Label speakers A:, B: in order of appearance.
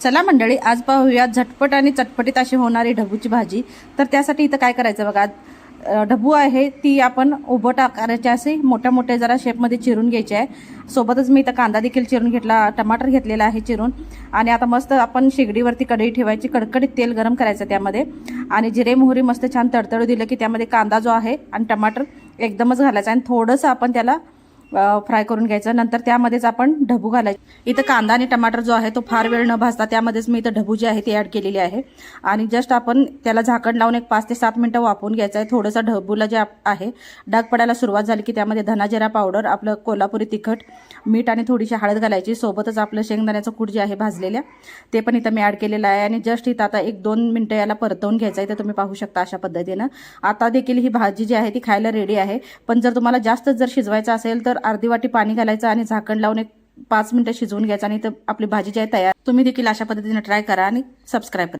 A: चला मंडळी, आज पाहूया झटपट आणि चटपटीत अशी होणारी ढबूची भाजी। तर त्यासाठी इथं काय करायचं बघा, ढबू आहे ती आपण उभं टाकायची, असे मोठ्या मोठ्या जरा शेपमध्ये चिरून घ्यायचे आहे। सोबतच मी इथं कांदा देखील चिरून घेतला, टमाटर घेतलेला आहे चिरून। आणि आता मस्त आपण शेगडीवरती कढई ठेवायची, कडकडीत तेल गरम करायचं त्यामध्ये, आणि जिरे मोहरी मस्त छान तडतडू दिलं की त्यामध्ये कांदा जो आहे आणि टमाटर एकदमच घालायचा आणि थोडंसं आपण त्याला फ्राय करून घ्यायचं। नंतर त्यामध्येच आपण ढबू घालायचे। इथं कांदा आणि टमाटर जो आहे तो फार वेळ न भाजता त्यामध्येच मी इथं ढबू जे आहे ते ऍड केलेली आहे आणि जस्ट आपण त्याला झाकण लावून एक 5 ते 7 मिनिटं वाफवून घ्यायचं आहे। थोडंसं ढबूला जे आहे डाग पडायला सुरुवात झाली की त्यामध्ये धना जिरा पावडर, आपलं कोल्हापुरी तिखट, मीठ आणि थोडीशी हळद घालायची। सोबतच आपलं शेंगदाण्याचं कूट जे आहे भाजलेल्या ते पण इथं मी ऍड केलेलं आहे आणि जस्ट इथं आता 1-2 मिनिटं याला परतवून घ्यायचं आहे। तर तुम्ही पाहू शकता अशा पद्धतीनं आता देखील ही भाजी जी आहे ती खायला रेडी आहे। पण जर तुम्हाला जास्त जर शिजवायचं असेल तर अर्धी वाटी पाणी घालायचं आणि झाकण लावून एक 5 मिनिटं शिजवून घ्यायचं आणि आपली भाजी जी आहे तयार। तुम्ही देखील अशा पद्धतीने ट्राय करा आणि सबस्क्राइब करा।